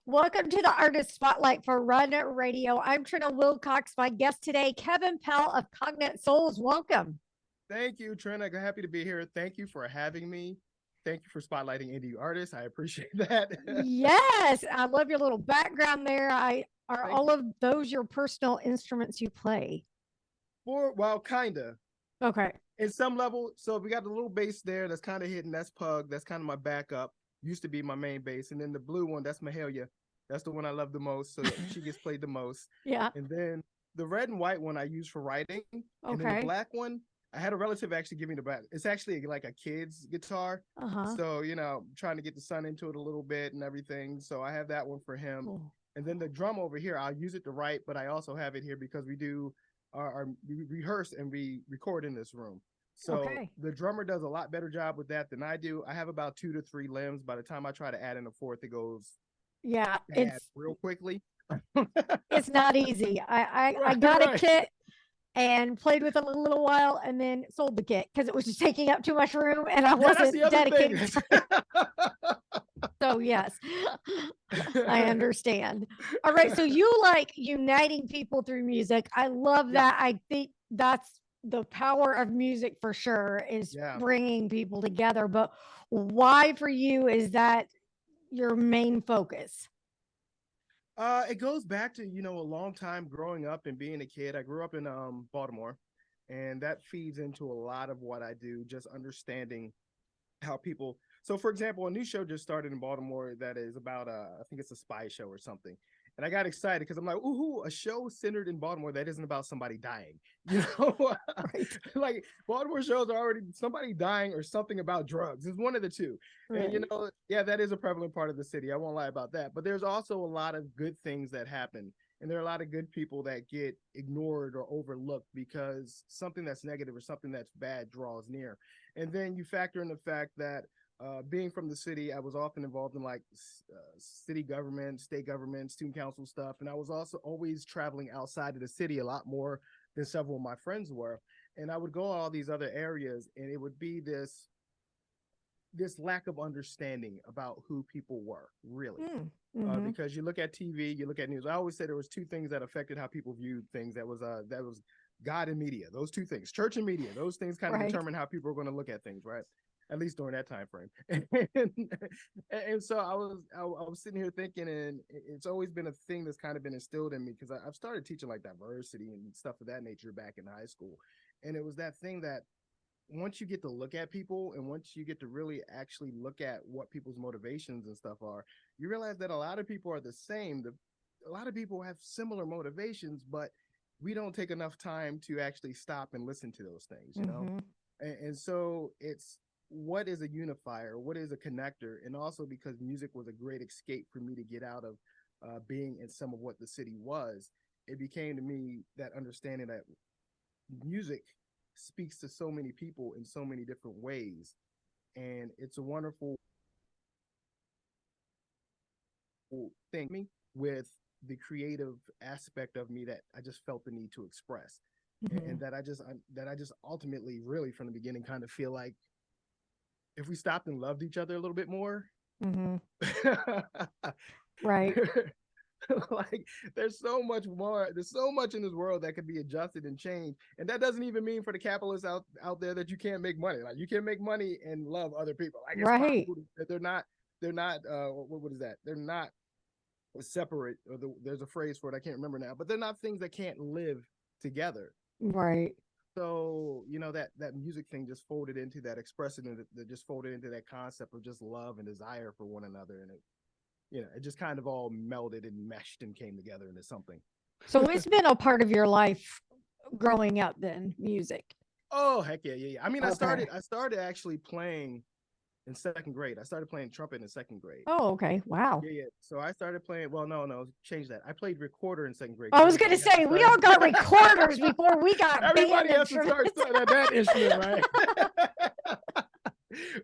Welcome to the Artist Spotlight for Run Radio. I'm Trina Wilcox. My guest today, Kevin Pell of Congate Souls. Welcome. Thank you, Trina. Happy to be here. Thank you for having me. Thank you for spotlighting indie artists. I appreciate that. Yes, I love your little background there. Are Thank all you. of those your personal instruments you play? Well, kinda. Okay. In some level, so we got the little bass there that's kind of hidden. That's Pug. That's kind of my backup. Used to be my main bass. And then the blue one, that's Mahalia. That's the one I love the most. So she gets played the most. Yeah. And then the red and white one I use for writing. And then the Okay. black one, I had a relative actually give me the black. It's actually like a kid's guitar. Uh-huh. So, trying to get the sun into it a little bit and everything. So I have that one for him. Cool. And then the drum over here, I'll use it to write, but I also have it here because we do we rehearse and we record in this room. So Okay. the drummer does a lot better job with that than I do. I have about 2 to 3 limbs. By the time I try to add in a fourth, it goes Yeah, bad real quickly. it's not easy. I got a kit and played with it a little while and then sold the kit because it was just taking up too much room and I Yeah, that's the wasn't other dedicated. thing. So yes, I understand. All right. So you like uniting people through music. I love Yeah. that. I think that's the power of music for sure is Yeah. bringing people together. But why for you is that your main focus? It goes back to, a long time growing up and being a kid. I grew up in Baltimore, and that feeds into a lot of what I do, just understanding how people. So for example, a new show just started in Baltimore that is about I think it's a spy show or something. And I got excited because I'm like, ooh, a show centered in Baltimore that isn't about somebody dying. Right. Like Baltimore shows are already somebody dying or something about drugs. It's one of the two. And Right. yeah, that is a prevalent part of the city. I won't lie about that. But there's also a lot of good things that happen. And there are a lot of good people that get ignored or overlooked because something that's negative or something that's bad draws near. And then you factor in the fact that being from the city, I was often involved in like city government, state government, student council stuff. And I was also always traveling outside of the city a lot more than several of my friends were. And I would go all these other areas and it would be this lack of understanding about who people were really. Mm-hmm. Because you look at TV, you look at news. I always say there was two things that affected how people viewed things. That was God and media. Those two things, church and media. Those things kind of Right. determine how people are going to look at things, right? At least during that time frame. And so I was sitting here thinking, and it's always been a thing that's kind of been instilled in me because I've started teaching like diversity and stuff of that nature back in high school, and it was that thing that once you get to look at people and once you get to really actually look at what people's motivations and stuff are, you realize that a lot of people are the same. A lot of people have similar motivations, but we don't take enough time to actually stop and listen to those things, Mm-hmm. and so it's what is a unifier, what is a connector, and also because music was a great escape for me to get out of being in some of what the city was, it became to me that understanding that music speaks to so many people in so many different ways, and it's a wonderful thing me with the creative aspect of me that I just felt the need to express, Mm-hmm. and that I just ultimately really from the beginning kind of feel like if we stopped and loved each other a little bit more. Mm-hmm. Right. Like there's so much more, there's so much in this world that could be adjusted and changed, and that doesn't even mean for the capitalists out there that you can't make money. Like you can make money and love other people. Like it's Right. possible that they're not what is that, they're not separate, or there's a phrase for it I can't remember now, but they're not things that can't live together. Right. So that music thing just folded into that expression, that just folded into that concept of just love and desire for one another, and it just kind of all melded and meshed and came together into something. So it's been a part of your life growing up then, music. Oh heck yeah. I mean, I Okay. started actually playing in second grade. I started playing trumpet in second grade. Oh, okay. Wow. Yeah. So I started playing. Well, no, change that. I played recorder in second grade I because was going everybody to has to say, we start. all got recorders before we got band Everybody has to start instruments. at that instrument, right?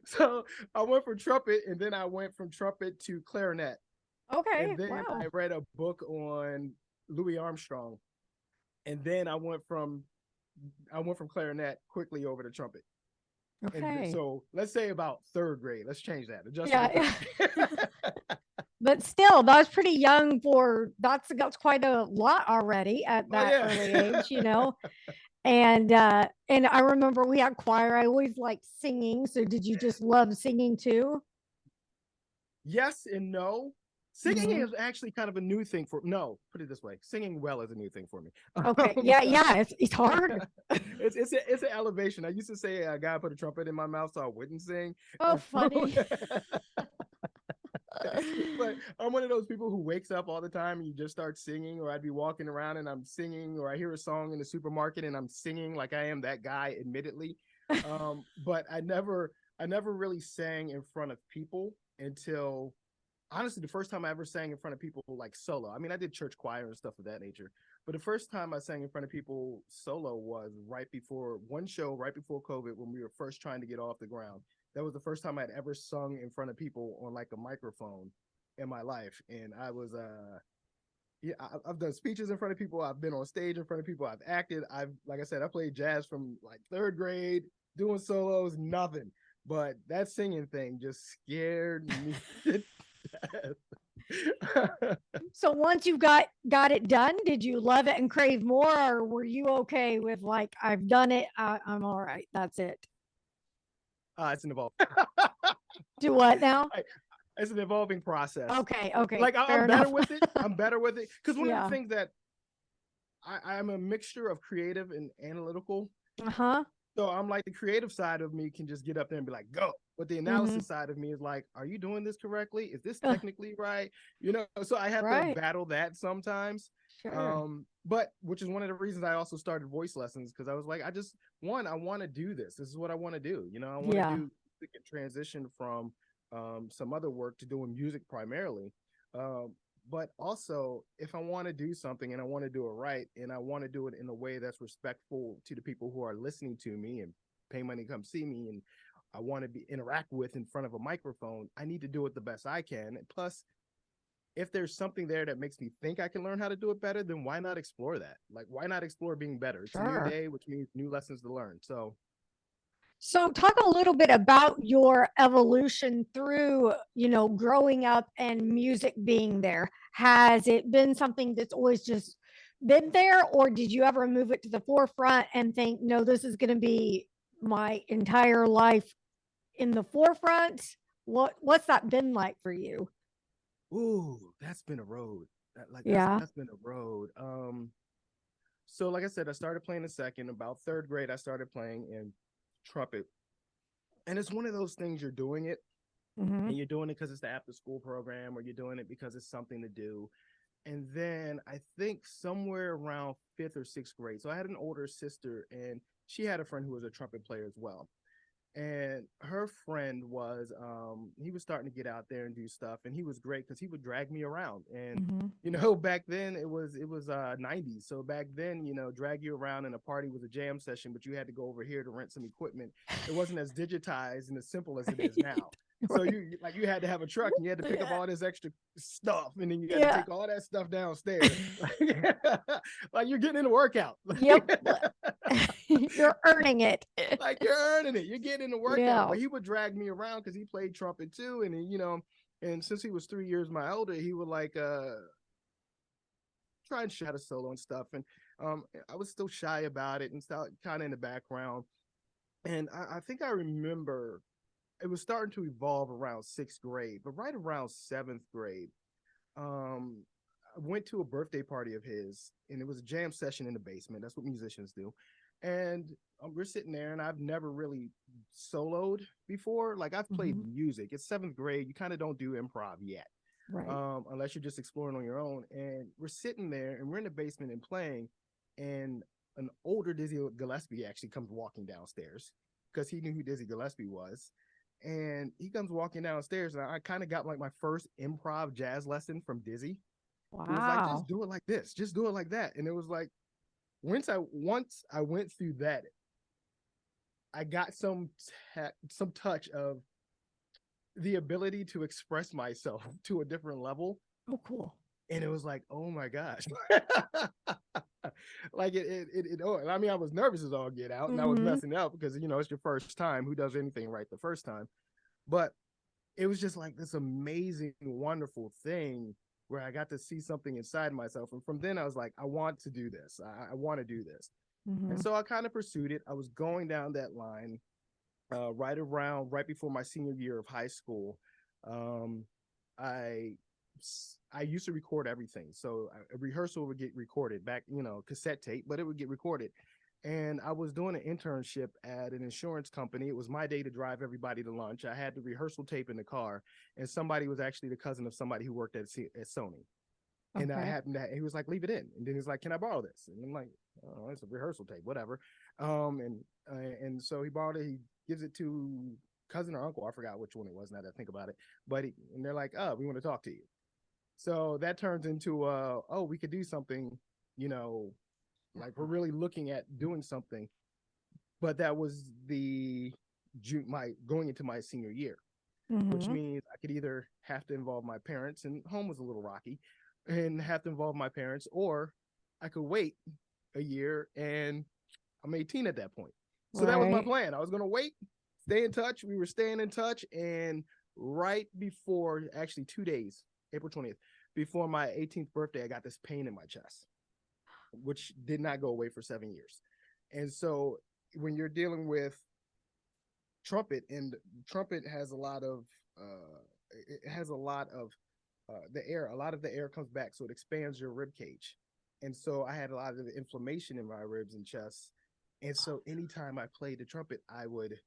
So I went from trumpet, and then I went from trumpet to clarinet, Okay. and then Wow. I read a book on Louis Armstrong, and then I went from clarinet quickly over to trumpet. And Okay. so let's say about third grade. Let's change that. Adjust for Yeah. the third. but still, that was pretty young for that's quite a lot already at Oh that yeah. early age, you know. And I remember we had choir. I always liked singing. So did you just love singing too? Yes and no. Singing Hmm. is actually kind of a new thing for no, put it this way. Singing well is a new thing for me. Okay. Yeah, yeah. It's hard. It's an elevation. I used to say a guy put a trumpet in my mouth so I wouldn't sing. Oh, funny. But I'm one of those people who wakes up all the time and you just start singing, or I'd be walking around and I'm singing, or I hear a song in the supermarket and I'm singing like I am that guy, admittedly. But I never really sang in front of people until honestly the first time I ever sang in front of people like solo. I mean, I did church choir and stuff of that nature, but the first time I sang in front of people solo was right before one show, right before COVID, when we were first trying to get off the ground. That was the first time I'd ever sung in front of people on like a microphone in my life. And I was yeah, I've done speeches in front of people. I've been on stage in front of people. I've acted. Like I said, I played jazz from like third grade, doing solos, nothing. But that singing thing just scared me to death. So once you got it done, did you love it and crave more, or were you okay with like I've done it, I'm all right, that's it? It's an evolving. Do what now? It's an evolving process. Okay, okay, Like fair I'm better enough. with it. I'm better with it because one of the Yeah. things that I'm a mixture of creative and analytical. Uh-huh. So I'm like the creative side of me can just get up there and be like, go. But the Mm-hmm. analysis side of me is like, are you doing this correctly? Is this technically right? You know, so I have to Right. battle that sometimes. Sure. But which is one of the reasons I also started voice lessons because I was like, I want to do this. This is what I want to do. You know, I want to Yeah. do transition from some other work to doing music primarily. Um, but also, if I want to do something and I want to do it right, and I want to do it in a way that's respectful to the people who are listening to me and pay money to come see me, and I want to be interact with in front of a microphone, I need to do it the best I can. And plus, if there's something there that makes me think I can learn how to do it better, then why not explore that? Like, why not explore being better? It's a new Sure. day, which means new lessons to learn. So, So talk a little bit about your evolution through, growing up and music being there. Has it been something that's always just been there, or did you ever move it to the forefront and think, no, this is going to be my entire life in the forefront? What's that been like for you? ooh, that's been a road. Yeah. That's been a road. So like I said, I started playing the second. About third grade, I started playing in trumpet, and it's one of those things you're doing it, Hmm. and you're doing it because it's the after school program, or you're doing it because it's something to do. And then I think somewhere around fifth or sixth grade, so I had an older sister, and she had a friend who was a trumpet player as well. And her friend was he was starting to get out there and do stuff, and he was great because he would drag me around. And Hmm. back then it was 90s, so back then, drag you around in a party was a jam session, but you had to go over here to rent some equipment. It wasn't as digitized and as simple as it is now. So Right. you had to have a truck, and you had to pick up Yeah. all this extra stuff, and then you had to Yeah. take all that stuff downstairs. Like you're getting in a workout. Yep. You're earning it. Like you're earning it. You're getting in the workout. Yeah. But he would drag me around because he played trumpet too. And and since he was 3 years my older, he would like try and shout a solo and stuff. And I was still shy about it and still kind of in the background. And I think I remember it was starting to evolve around sixth grade, but right around seventh grade, I went to a birthday party of his, and it was a jam session in the basement. That's what musicians do. And we're sitting there, and I've never really soloed before. Like I've played Hmm. music. It's seventh grade. You kind of don't do improv yet, Right. unless you're just exploring on your own. And we're sitting there, and we're in the basement and playing. And an older Dizzy Gillespie actually comes walking downstairs because he knew who Dizzy Gillespie was. And he comes walking downstairs, and I kind of got like my first improv jazz lesson from Dizzy. It was like, just Wow. do it like this, just do it like that. And it was like, once I went through that, I got some touch of the ability to express myself to a different level. Oh, cool. And it was like, oh my gosh. Like oh, I mean, I was nervous as all get out, and I was Hmm. messing up because it's your first time. Who does anything right the first time? But it was just like this amazing, wonderful thing where I got to see something inside myself. And from then I was like, I want to do this. I want to do this. And Mhm. so I kind of pursued it. I was going down that line right before my senior year of high school. Um, I I used to record everything. So a rehearsal would get recorded back, cassette tape, but it would get recorded. And I was doing an internship at an insurance company. It was my day to drive everybody to lunch. I had the rehearsal tape in the car, and somebody was actually the cousin of somebody who worked at Sony. And I Okay. happened to, he was like, leave it in. And then he's like, can I borrow this? And I'm like, oh, it's a rehearsal tape, whatever. And so he borrowed it. He gives it to cousin or uncle. I forgot which one it was now that I think about it. And they're like, oh, we want to talk to you. So that turns into, oh, we could do something, you know, like we're really looking at doing something. But that was my going into my senior year, which Mhm. means I could either have to involve my parents, and home was a little rocky, and have to involve my parents, or I could wait a year, and I'm 18 at that point. So that was my Right. plan. I was going to wait, stay in touch. We were staying in touch. And right before, actually 2 days, April 20th, before my 18th birthday, I got this pain in my chest, which did not go away for 7 years. And so when you're dealing with trumpet, and trumpet has a lot of it has a lot of a lot of the air comes back, so it expands your rib cage. And so I had a lot of inflammation in my ribs and chest. And so anytime I played the trumpet, I would,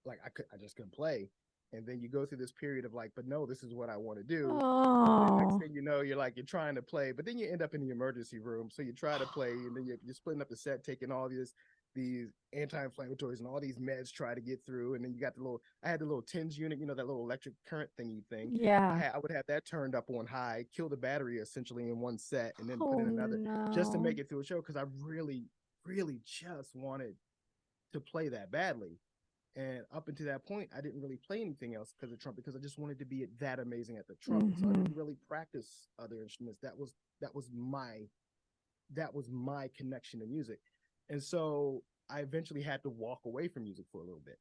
like, I just couldn't play. And then you go through this period of like, but no, this is what I want to do. And then next Oh. thing you know, you're trying to play, but then you end up in the emergency room. So you try to play, and then you're splitting up the set, taking all these anti-inflammatories and all these meds, try to get through. And then you got I had the little TENS unit, that little electric current thingy thing. Yeah. I would have that turned up on high, kill the battery essentially in one set, and then put Oh in another just to no. make it through a show, because I really, really just wanted to play that badly. And up until that point, I didn't really play anything else because of trumpet, because I just wanted to be that amazing at the trumpet. So I Mhm. didn't really practice other instruments. That was my that was my connection to music. And so I eventually had to walk away from music for a little bit.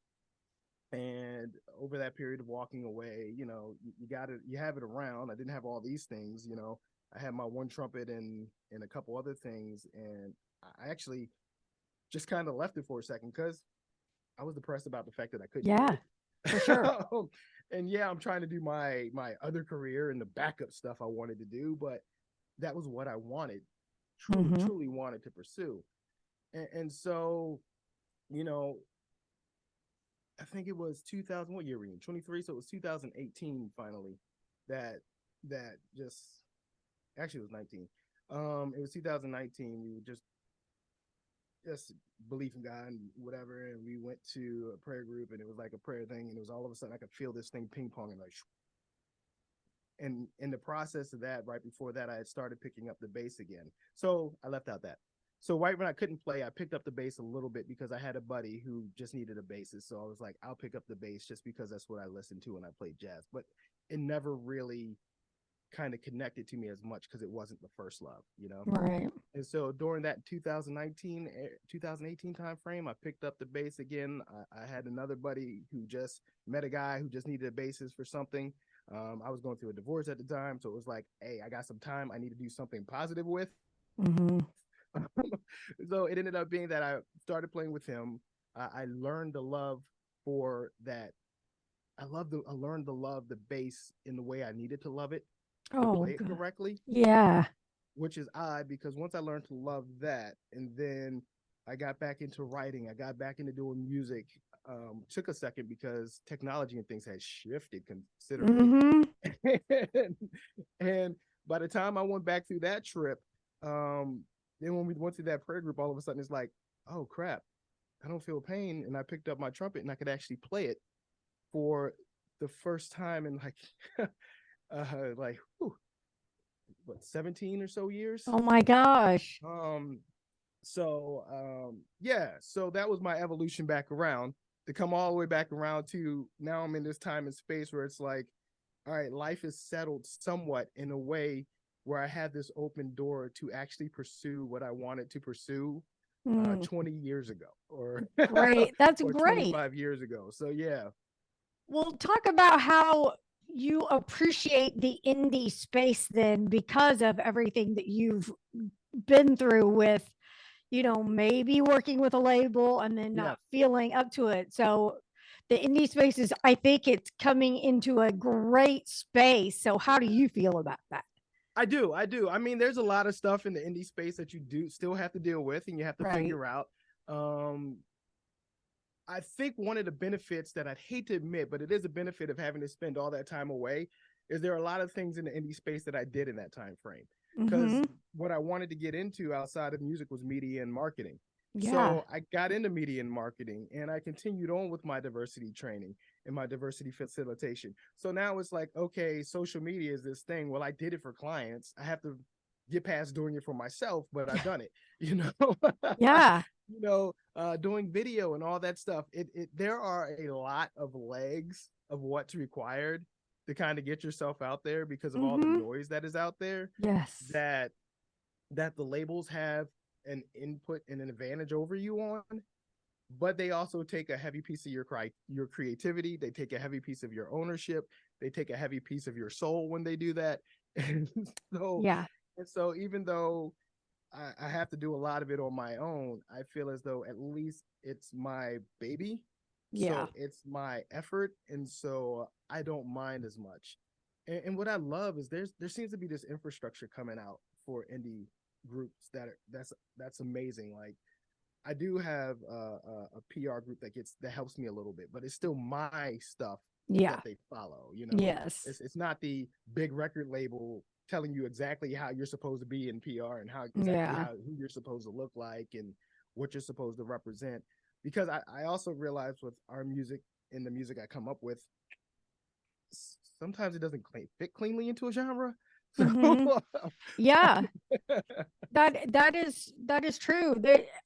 And over that period of walking away, you got it, you have it around. I didn't have all these things. I had my one trumpet and a couple other things, and I actually just kind of left it for a second because I was depressed about the fact that I couldn't do Yeah, for sure. it. And yeah, I'm trying to do my other career and the backup stuff I wanted to do, but that was what I wanted, truly, Mhm. truly wanted to pursue. And so, you know, I think it was 2000. What year were you in? 23. So it was 2018 finally that just actually it was 19. It was 2019. We were just belief in God and whatever. And we went to a prayer group, and it was like a prayer thing. And it was all of a sudden I could feel this thing ping ponging like, and in the process of that, right before that, I had started picking up the bass again. So I left out that. So right when I couldn't play, I picked up the bass a little bit because I had a buddy who just needed a bassist. So I was like, I'll pick up the bass just because that's what I listened to when I played jazz. But it never really kind of connected to me as much because it wasn't the first love. Right. And so during that 2018 time frame, I picked up the bass again. I had another buddy who just met a guy who just needed a bassist for something. I was going through a divorce at the time, so it was like, hey, I got some time. I need to do something positive with. Mhm. So it ended up being that I started playing with him. I learned the love for that. I learned to love the bass in the way I needed to love it to Oh, play it good. correctly, Yeah. which is odd because once I learned to love that, and then I got back into writing, I got back into doing music. Took a second because technology and things had shifted considerably. Mhm. and, and by the time I went back through that trip, then when we went through that prayer group, all of a sudden it's like, oh crap, I don't feel pain. And I picked up my trumpet and I could actually play it for the first time in like whew, what, 17 or so years. Oh my gosh. Um, yeah, so that was my evolution back around to come all the way back around to now I'm in this time and space where it's like, all right, life is settled somewhat in a way where I had this open door to actually pursue what I wanted to pursue Mm, 20 years ago or great. That's or great. 25 years ago. So yeah. Well, talk about how you appreciate the indie space then because of everything that you've been through with, maybe working with a label and then Yeah, not feeling up to it. So the indie space is, I think it's coming into a great space. So how do you feel about that? I do. I do. I mean, there's a lot of stuff in the indie space that you do still have to deal with and you have to Right. figure out. Um, I think one of the benefits that I'd hate to admit, but it is a benefit of having to spend all that time away, is there are a lot of things in the indie space that I did in that time frame. Because Mm-hmm. what I wanted to get into outside of music was media and marketing. Yeah. So I got into media and marketing and I continued on with my diversity training and my diversity facilitation. So now it's like, okay, social media is this thing. Well, I did it for clients. I have to get past doing it for myself, but I've done it, you know. Yeah. Doing video and all that stuff. There are a lot of legs of what's required to kind of get yourself out there because of all the Mm-hmm. noise that is out there Yes. that the labels have an input and an advantage over you on, but they also take a heavy piece of your creativity. They take a heavy piece of your ownership. They take a heavy piece of your soul when they do that. And so Yeah. and so even though I have to do a lot of it on my own, I feel as though at least it's my baby. Yeah. So it's my effort. And so I don't mind as much. And what I love is there seems to be this infrastructure coming out for indie groups that's amazing. Like I do have a PR group that helps me a little bit, but it's still my stuff Yeah. that they follow. Yes. It's not the big record label telling you exactly how you're supposed to be in PR and Yeah. who you're supposed to look like and what you're supposed to represent. Because I also realize with our music and the music I come up with, sometimes it doesn't fit cleanly into a genre. So Mm-hmm. Yeah. That is true.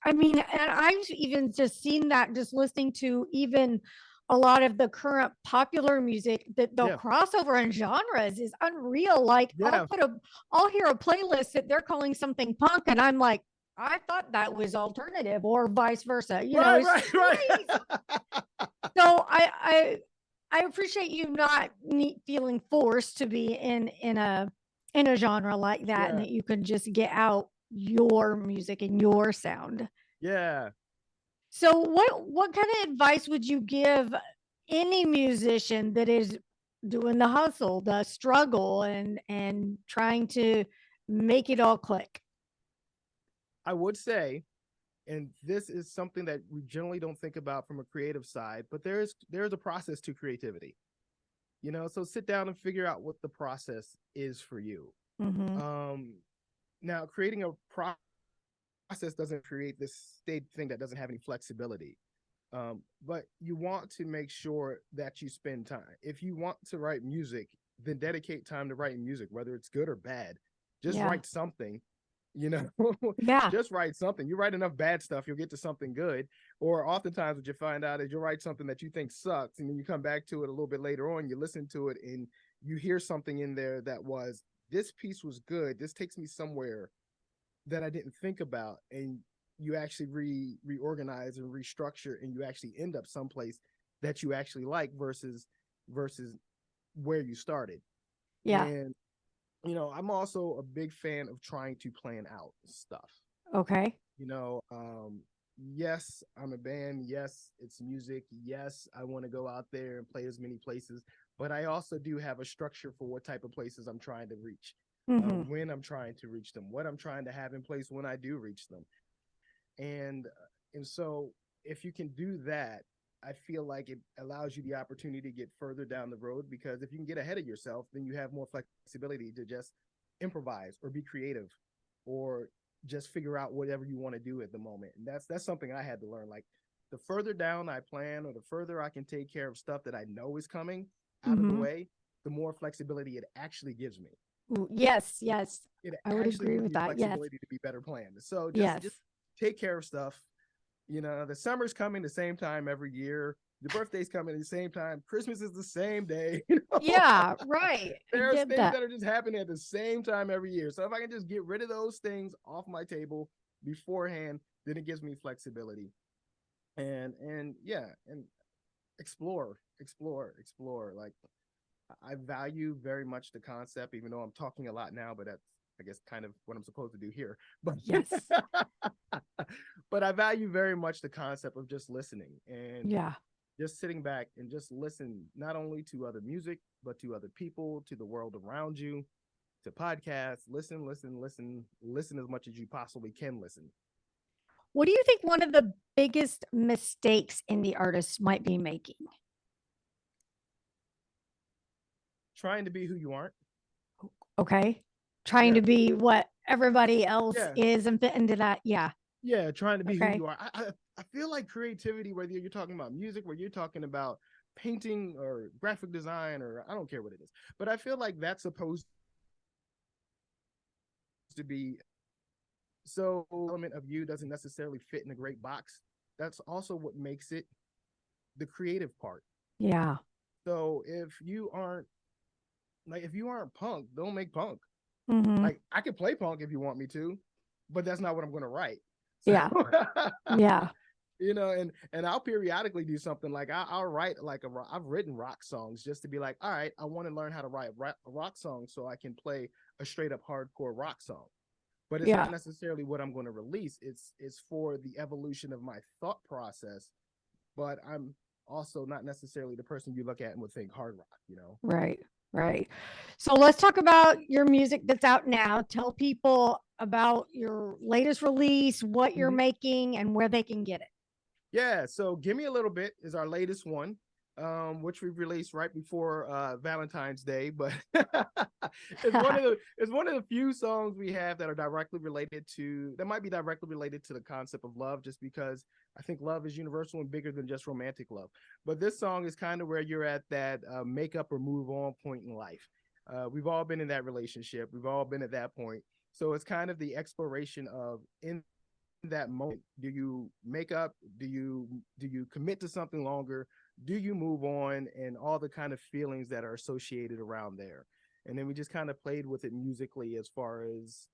I mean, and I've even just seen that just listening to even a lot of the current popular music that the yeah, crossover in genres is unreal. Like yeah, I'll hear a playlist that they're calling something punk, and I'm like, I thought that was alternative, or vice versa. right, It's right, right. crazy. So I appreciate you not feeling forced to be in a genre like that, and yeah, that you can just get out your music and your sound. yeah. So what kind of advice would you give any musician that is doing the hustle, the struggle, and trying to make it all click? I would say, and this is something that we generally don't think about from a creative side, but there's a process to creativity. So sit down and figure out what the process is for you. Mm-hmm. Um, Now creating a process doesn't create this state thing that doesn't have any flexibility. But you want to make sure that you spend time. If you want to write music, then dedicate time to writing music, whether it's good or bad. Just Yeah. write something, you know, Yeah. just write something. You write enough bad stuff, you'll get to something good. Or oftentimes, what you find out is you'll write something that you think sucks, and then you come back to it a little bit later on, you listen to it, and you hear something in there that was, this piece was good. This takes me somewhere that I didn't think about, and you actually reorganize and restructure, and you actually end up someplace that you actually like versus where you started. Yeah. And I'm also a big fan of trying to plan out stuff. Okay. Yes, I'm a band. Yes, it's music. Yes, I want to go out there and play as many places, but I also do have a structure for what type of places I'm trying to reach, Mm-hmm. when I'm trying to reach them, what I'm trying to have in place when I do reach them. And and so if you can do that, I feel like it allows you the opportunity to get further down the road, because if you can get ahead of yourself, then you have more flexibility to just improvise or be creative or just figure out whatever you want to do at the moment. And that's something I had to learn. Like, the further down I plan, or the further I can take care of stuff that I know is coming out of the Mm-hmm. way, the more flexibility it actually gives me. Ooh, yes, yes. It I would actually agree gives with me that. Yes. flexibility to be better planned. So just Yes. take care of stuff. The summer's coming the same time every year. Your birthday's coming at the same time. Christmas is the same day. Yeah, right. I There's get things that. that are just happening at the same time every year. So if I can just get rid of those things off my table beforehand, then it gives me flexibility. And yeah, and explore. Like, I value very much the concept, even though I'm talking a lot now, but that's, I guess, kind of what I'm supposed to do here. But Yes. but I value very much the concept of just listening and Yeah. just sitting back and just listen, not only to other music, but to other people, to the world around you, to podcasts. Listen as much as you possibly can listen. What do you think one of the biggest mistakes indie artists might be making? Trying to be who you aren't. Okay. Trying Yeah. to be what everybody else Yeah. is and fit into that. Yeah. Yeah, trying to be who Okay. you are. I feel like creativity, whether you're talking about music, whether you're talking about painting or graphic design, or I don't care what it is, but I feel like that's supposed to be, so element of you doesn't necessarily fit in a great box. That's also what makes it the creative part. Yeah. So if you aren't punk, don't make punk. Hmm. Like, I could play punk if you want me to, but that's not what I'm going to write. So, Yeah. Yeah. and I'll periodically do something like I'll write like I've written rock songs just to be like, all right, I want to learn how to write a rock song so I can play a straight up hardcore rock song. But it's Yeah. not necessarily what I'm going to release. It's for the evolution of my thought process. But I'm also not necessarily the person you look at and would think hard rock. Right. Right. So let's talk about your music that's out now. Tell people about your latest release, what you're Mhm. making, and where they can get it. Yeah, so Give Me a Little Bit is our latest one, which we released right before Valentine's Day, but it's one of the few songs we have that might be directly related to the concept of love, just because I think love is universal and bigger than just romantic love. But this song is kind of where you're at that make up or move on point in life. We've all been in that relationship. We've all been at that point. So it's kind of the exploration of, in that moment, do you make up, do you commit to something longer, do you move on, and all the kind of feelings that are associated around there. And then we just kind of played with it musically, as far as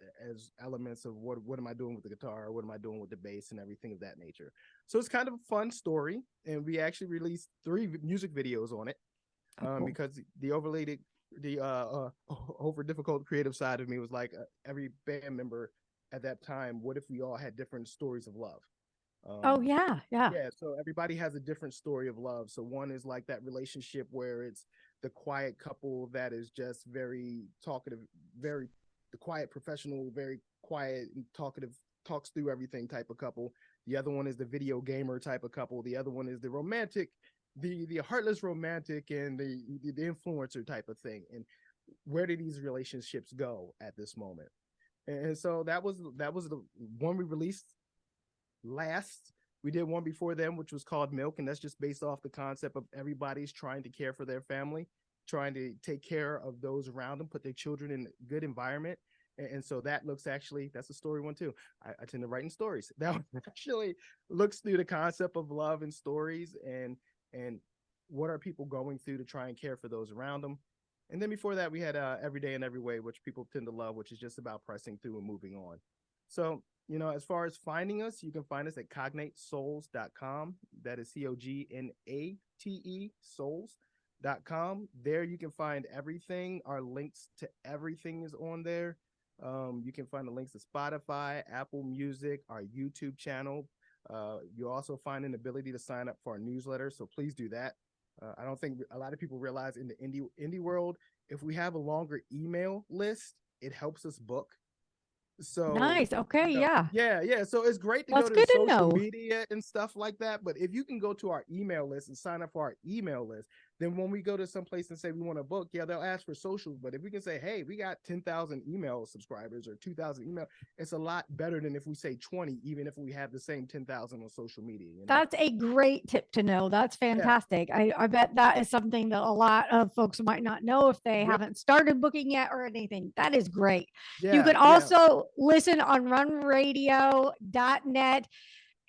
elements of what am I doing with the guitar, what am I doing with the bass, and everything of that nature. So it's kind of a fun story, and we actually released 3 music videos on it. Cool. Because the over difficult creative side of me was like, every band member at that time, what if we all had different stories of love? Oh, yeah. Yeah. Yeah, so everybody has a different story of love. So one is like that relationship where it's the quiet couple that is just very talkative, very the quiet professional, very quiet and talkative, talks through everything type of couple. The other one is the video gamer type of couple. The other one is the romantic, the heartless romantic, and the influencer type of thing. And where do these relationships go at this moment? And so that was the one we released last. We did one before them, which was called Milk, and that's just based off the concept of everybody's trying to care for their family, trying to take care of those around them, put their children in a good environment. And so that looks, actually, that's a story one too. I tend to write in stories. That one actually looks through the concept of love and stories, and what are people going through to try and care for those around them. And then before that, we had Every Day in Every Way, which people tend to love, which is just about pressing through and moving on. So, as far as finding us, you can find us at cognatesouls.com. That is COGNATE souls.com. There you can find everything. Our links to everything is on there. You can find the links to Spotify, Apple Music, our YouTube channel. You'll also find an ability to sign up for our newsletter, so please do that. I don't think a lot of people realize in the indie world, if we have a longer email list, it helps us book. So Nice. Okay. Yeah. yeah. So it's great to That's go to the good to social know. media and stuff like that. But if you can go to our email list and sign up for our email list, then when we go to some place and say we want to book, yeah, they'll ask for socials. But if we can say, hey, we got 10,000 email subscribers or 2,000 email, it's a lot better than if we say 20, even if we have the same 10,000 on social media. That's a great tip to know. That's Yeah. fantastic. I bet that is something that a lot of folks might not know if they Yep. haven't started booking yet or anything. That is great. You Yeah. can Yeah. also listen on runradio.net.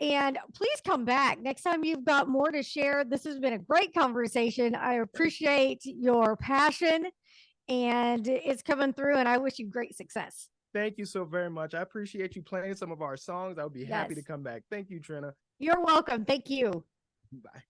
And please come back next time. You've got more to share. This has been a great conversation. I appreciate your passion, and it's coming through, and I wish you great success. Thank you so very much. I appreciate you playing some of our songs. I would be happy to Yes. come back. Thank you, Trina. You're welcome. Thank you. Bye.